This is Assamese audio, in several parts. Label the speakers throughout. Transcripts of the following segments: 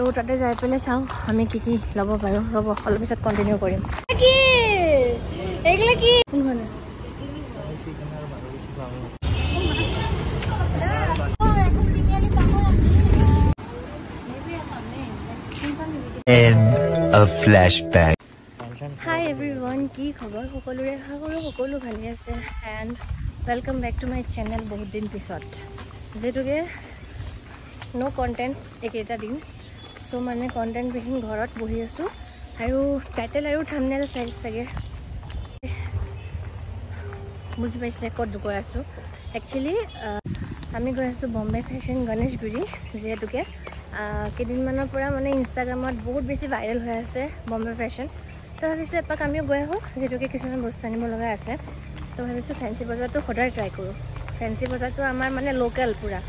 Speaker 1: আৰু তাতে যাই পেলাই চাওঁ আমি কি কি ল'ব পাৰোঁ। ৰ'ব অলপ পিছত কণ্টিনিউ কৰিম। হাই এভৰিৱান, কি খবৰ সকলোৰে? সকলো ভালে আছে and welcome back to my channel. বহুত দিন পিছত যিহেতুকে ন' কণ্টেণ্ট এইকেইটা দিন, চ' মানে কণ্টেণ্ট বিহীন ঘৰত বহি আছোঁ। আৰু টাইটেল আৰু থাম্বনেইল চাগে বুজি পাইছে ক'ত গৈ আছোঁ। একচুৱেলি আমি গৈ আছোঁ বম্বে ফেশ্বন গণেশগুৰি, যিহেতুকে কেইদিনমানৰ পৰা মানে ইনষ্টাগ্ৰামত বহুত বেছি ভাইৰেল হৈ আছে বম্বে ফেশ্বন। তো ভাবিছোঁ এপাক আমিও গৈ আহোঁ, যিহেতুকে কিছুমান বস্তু আনিব লগা আছে। তো ভাবিছোঁ ফেঞ্চি বজাৰটো সদায় ট্ৰাই কৰোঁ। ফেঞ্চি বজাৰটো আমাৰ মানে লোকেল পূৰা।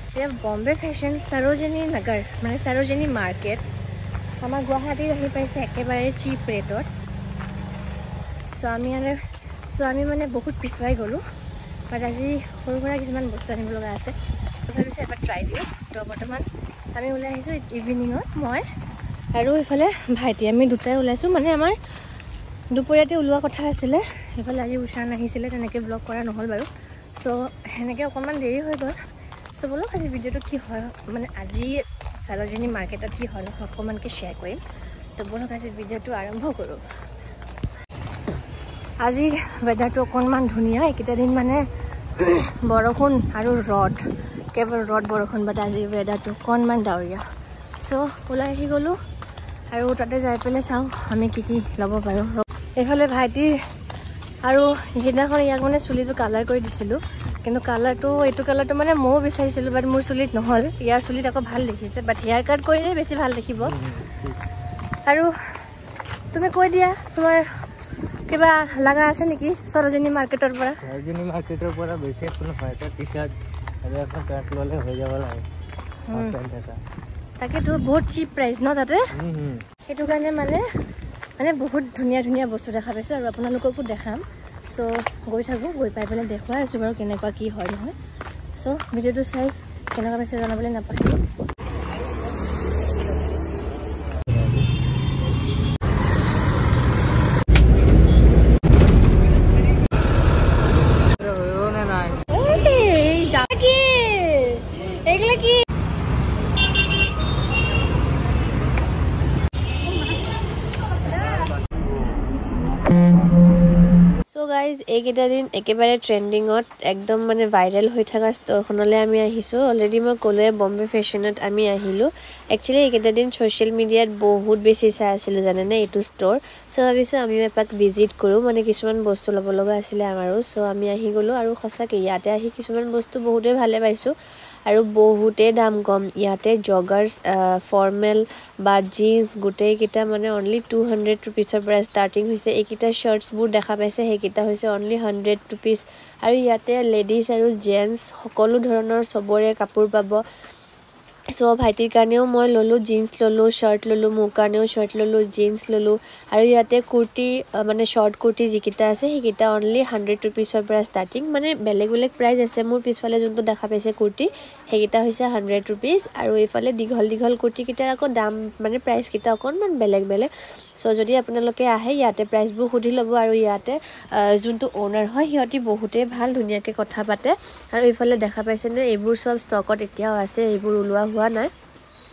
Speaker 1: এতিয়া বম্বে ফেশ্বন সৰোজিনী নগৰ মানে সৰোজিনী মাৰ্কেট আমাৰ গুৱাহাটীত আহি পাইছে একেবাৰে চিপ ৰেটত। চ' আমি মানে বহুত পিছুৱাই গ'লোঁ, বাট আজি সৰু সুৰা কিছুমান বস্তু আনিব লগা আছে। তো ভাবিছোঁ এবাৰ ট্ৰাই দিওঁ। তো বৰ্তমান আমি ওলাই আহিছোঁ ইভিনিঙত, মই আৰু এইফালে ভাইটি, আমি দুটাই ওলাইছোঁ। মানে আমাৰ দুপৰীয়াতে ওলোৱা কথা আছিলে, সেইফালে আজি উষান আহিছিলে, তেনেকৈ ব্লগ কৰা নহ'ল বাৰু। চ' সেনেকৈ অকণমান দেৰি হৈ গ'ল। চ' বলক আজি ভিডিঅ'টো কি হয়, মানে আজি সৰোজিনী মাৰ্কেটত কি হয় অকণমানকৈ শ্বেয়াৰ কৰিম। তো বলক আজি ভিডিঅ'টো আৰম্ভ কৰোঁ। আজিৰ ৱেডাৰটো অকণমান ধুনীয়া। এইকেইটা দিন মানে বৰষুণ আৰু ৰ'দ, কেৱল ৰ'দ বৰষুণ, বাট আজি ৱেডাৰটো অকণমান ডাৱৰীয়া। চ' ওলাই আহি গ'লোঁ আৰু তাতে যাই পেলাই চাওঁ আমি কি কি ল'ব পাৰোঁ। এইফালে ভাইটিৰ আৰু সেইদিনাখন ইয়াক মানে চুলিটো কালাৰ কৰি দিছিলোঁ, কিন্তু এইটো কালাৰটো মানে ময়ো বিচাৰিছিলোঁ, বাট মোৰ চুলিত নহ'ল। ইয়াৰ চুলিত আকৌ ভাল দেখিছে, বাট হেয়াৰ কাট কৰিলে বেছি ভাল দেখিব। আৰু তুমি কৈ দিয়া, তোমাৰ কিবা লগা আছে নেকি সৰোজিনী মাৰ্কেটৰ পৰা?
Speaker 2: সৰোজিনী মাৰ্কেটৰ পৰা বেছি একো নহয়, এটা টি চাৰ্ট আৰু এখন পেণ্ট ল'লে হৈ যাব লাগে।
Speaker 1: তাকেতো বহুত চিপ প্ৰাইচ ন তাতে, সেইটো কাৰণে মানে বহুত ধুনীয়া ধুনীয়া বস্তু দেখা পাইছোঁ আৰু আপোনালোককো দেখাম। চ' গৈ থাকোঁ, গৈ পাই পেলাই দেখুৱাই আছোঁ বাৰু কেনেকুৱা কি হয় নহয়। চ' ভিডিঅ'টো চাই কেনেকুৱা পাইছে জনাবলৈ নাপাহৰিব। চ' গাইজ, এইকেইটা দিন একেবাৰে ট্ৰেণ্ডিঙত একদম মানে ভাইৰেল হৈ থকা ষ্ট'ৰখনলৈ আমি আহিছোঁ। অলৰেডি মই ক'লোৱে বম্বে ফেশ্বনত আমি আহিলোঁ। একচুৱেলি এইকেইটা দিন ছ'চিয়েল মিডিয়াত বহুত বেছি চাই আছিলোঁ জানেনে এইটো ষ্ট'ৰ। চ' ভাবিছোঁ আমিও এপাক ভিজিট কৰোঁ, মানে কিছুমান বস্তু ল'ব লগা আছিলে আমাৰো। চ' আমি আহি গ'লোঁ আৰু সঁচাকৈ ইয়াতে আহি কিছুমান বস্তু বহুতেই ভালে পাইছোঁ আৰু বহুতেই দাম কম। ইয়াতে জগাৰ্ছ, ফৰ্মেল বা জিন্স গোটেইকেইটা মানে অনলি 200 ৰুপিজৰ পৰা ষ্টাৰ্টিং হৈছে। এইকেইটা শ্বাৰ্টছবোৰ দেখা পাইছে, সেইকেইটা হৈছে অনলি 100 ৰুপিজ। আৰু ইয়াতে লেডিজ আৰু জেণ্টছ সকলো ধৰণৰ চবৰে কাপোৰ পাব। চ' ভাইটিৰ কাৰণেও মই ল'লোঁ, জিন্স ল'লোঁ, শ্বাৰ্ট ল'লোঁ, মোৰ কাৰণেও শ্বাৰ্ট ল'লোঁ, জিন্স ল'লোঁ। আৰু ইয়াতে কুৰ্তি মানে শ্বৰ্ট কুৰ্তি যিকেইটা আছে সেইকেইটা অনলি 100 ৰুপিজৰ পৰা ষ্টাৰ্টিং, মানে বেলেগ বেলেগ প্ৰাইচ আছে। মোৰ পিছফালে যোনটো দেখা পাইছে কুৰ্তি, সেইকেইটা হৈছে 100 ৰুপিজ। আৰু এইফালে দীঘল কুৰ্তিকেইটাৰ আকৌ দাম মানে প্ৰাইচকেইটা অকণমান বেলেগ বেলেগ। চ' যদি আপোনালোকে আহে ইয়াতে প্ৰাইচবোৰ সুধি ল'ব। আৰু ইয়াতে যোনটো অ'নাৰ হয় সিহঁতি বহুতেই ভাল, ধুনীয়াকৈ কথা পাতে। আৰু এইফালে দেখা পাইছেনে, এইবোৰ চব ষ্টকত এতিয়াও আছে, এইবোৰ ওলোৱা হোৱা নাই।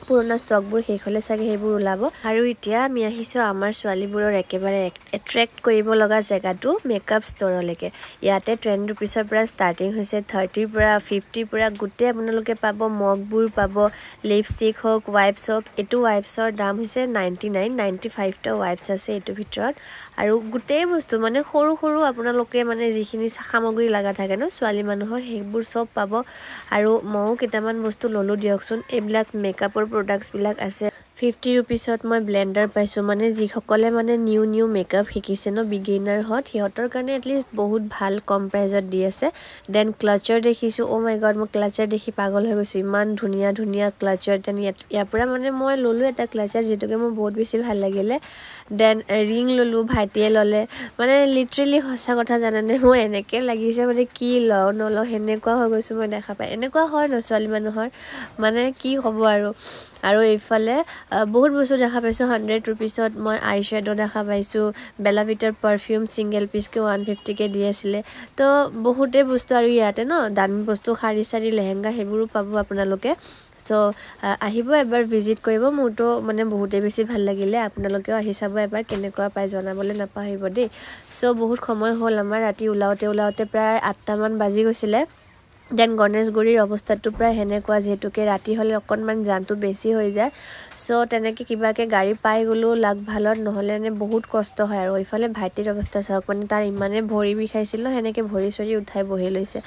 Speaker 1: পুৰণা ষ্টকবোৰ শেষ হ'লে চাগে সেইবোৰ ওলাব। আৰু এতিয়া আমি আহিছোঁ আমাৰ ছোৱালীবোৰৰ একেবাৰে এট্ৰেক্ট কৰিব লগা জেগাটো, মেকআপ ষ্ট'ৰলৈকে। ইয়াতে 10 ৰুপিজৰ পৰা ষ্টাৰ্টিং হৈছে, 30 পৰা 50 পৰা গোটেই আপোনালোকে পাব। মগবোৰ পাব, লিপষ্টিক হওক, ৱাইপছ হওক। এইটো ৱাইপছৰ দাম হৈছে 99-95টা ৱাইপছ আছে এইটোৰ ভিতৰত। আৰু গোটেই বস্তু মানে সৰু আপোনালোকে মানে যিখিনি সামগ্ৰী লগা থাকে ন ছোৱালী মানুহৰ, সেইবোৰ চব পাব। আৰু ময়ো কেইটামান বস্তু ল'লোঁ দিয়কচোন। এইবিলাক মেকআপৰ প্ৰডাক্টছবিলাক আছে 50 रुपीसत মই ব্লেন্ডাৰ পাইছো মানে যিসকলে মানে নিউ মেকআপ শিকিছে ন বিগিনাৰ হট হিহঁতৰ কাৰণে এটলিষ্ট বহুত ভাল কম প্ৰাইজত দি আছে দেন ক্লাচাৰ দেখিছো ও মাই গড মই ক্লাচাৰ দেখি পাগল হৈ গৈছো ইমান ধুনিয়া ক্লাচাৰ দেন ইয়াৰ পৰা মানে মই ললো এটা ক্লাচাৰ যেটোকে মোৰ বহুত বেছি ভাল লাগিলে দেন ৰিং ললো ভাইটিয়ে ললে মানে লিটাৰেলি হসা কথা জানানে মই এনেকে লাগিছে মানে কি লও নলো হেনেকুৱা হৈ গৈছো মই দেখা পাই এনেকুৱা হয় ন ছোৱালী মানুহৰ মানে কি হ'ব আৰু এইফালে বহুত বস্তু দেখা পাইছো 100 रुपीसत মই আই শ্যাডো দেখা পাইছো বেলা ভিটাৰ পাৰফিউম সিঙ্গেল পিস কে 150 কে দি আছিল তো বহুতে বস্তু আৰু ইয়াতে ন দামী বস্তু শাৰী সাৰী লেহেঙ্গা হেবোৰো পাব আপোনালোকে সো আহিব এবাৰ ভিজিট কৰিব মোৰটো মানে বহুতে বেছি ভাল লাগিলে আপোনালোকেও আহি চাব এবাৰ কেনেকুৱা পাই জনাবলে নাপাহৰিব দেই সো বহুত সময় হ'ল আমাৰ ৰাতি উলাওতে প্ৰায় 8টা মান বাজি গৈছিলে দেন গণেশগুৰিৰ অৱস্থাটো প্ৰায় হেনেকুৱা যেটোকে ৰাতি হলে অকনমান জানটো বেছি হৈ যায় সো তেনেকে কিবাকে গাড়ী পাই গলো লাগ ভালত নহলে নে বহুত কষ্ট হয় আৰু ইফালে ভাইটিৰ অৱস্থা চাওক মানে তাৰ ইমানে ভৰি বিষাইছিল হেনেকে ভৰি চৰি উঠাই বহি লৈছে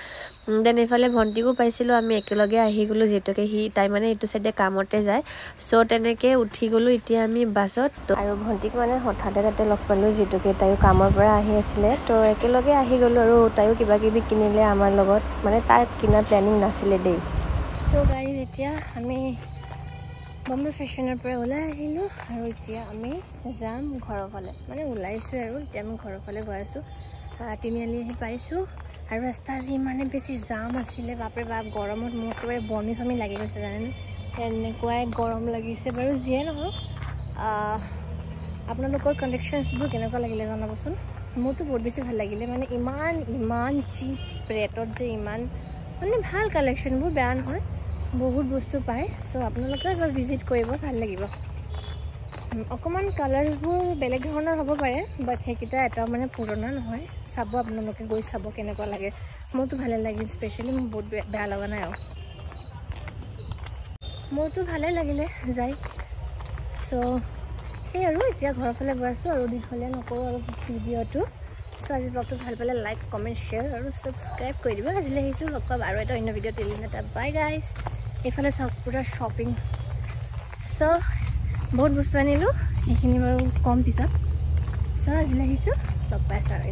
Speaker 1: দেন ইফালে ভন্টিকো পাইছিলো আমি একেলগে আহি গলো যেটোকে হি তাই মানে এটো সাইডে কামতে যায় সো তেনেকে উঠি গলো এতিয়া আমি বাছত আৰু ভন্টিক মানে হঠাতে তাতে লগ পালো যেটোকে তাইও কামৰ পৰা আহি আছিল তো একেলগে আহি গলো আৰু তাইও কিবা কিবি কিনিলে আমাৰ লগত মানে তাৰ কিনা প্ল্যানিং নাছিলে দেই সো গাইজ এতিয়া আমি বম্বে ফেশ্বনৰ পৰা ওলাই আহিলো আৰু এতিয়া আমি যাম ঘৰৰ ফালে মানে ওলাইছো আৰু এতিয়া আমি ঘৰৰ ফালে গৈ আছো তিনিআলি আহি পাইছো আৰু ৰাস্তা যি মানে বেছি জাম আছিল বাপৰে বাপ গৰমত মোৰ একেবাৰে বমি সমি লাগি গৈছে জানেনে এনেকুৱাই গৰম লাগিছে বাৰু যিয়ে নহওক আপোনালোকৰ কালেকশ্যনছবোৰ কেনেকুৱা লাগিলে জনাবচোন মোৰতো বহুত বেছি ভাল লাগিলে মানে ইমান চিপ ৰেটত যে ইমান মানে ভাল কালেকশ্যনবোৰ বেয়া নহয় বহুত বস্তু পায় সো আপোনালোকে এবাৰ ভিজিট কৰিব ভাল লাগিব অকমান কালাৰ্ছবোৰ বেলেগ ধৰণৰ হ'ব পাৰে বাট হেকিটা এটা মানে পুৰণা নহয় চাব আপোনালোকে গৈ চাব কেনেকুৱা লাগে মোৰতো ভালে লাগিল স্পেশালি মোৰ বহুত বেয়া লগা নাই মোৰতো ভালে লাগিলে যাই সো সেই আৰু এতিয়া ঘৰৰ ফালে গৈ আছো আৰু দীঘলীয়া নকৰো আৰু ভিডিঅ'টো সো আজি ব্লগটো ভাল পালে লাইক কমেন্ট শেয়াৰ আৰু সাবস্ক্ৰাইব কৰি দিব আজিলৈ আহিছো লগ পাম আৰু এটা অন্য ভিডিঅ' টিলিন এটা বাই গাইজ এইফালে চাওক পুৰা শ্বপিং সো বহুত বস্তু আনিলো এইখিনি বাৰু কম পিছত সো আজিলৈ আহিছো লগ পাইছো আৰু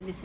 Speaker 1: বেছি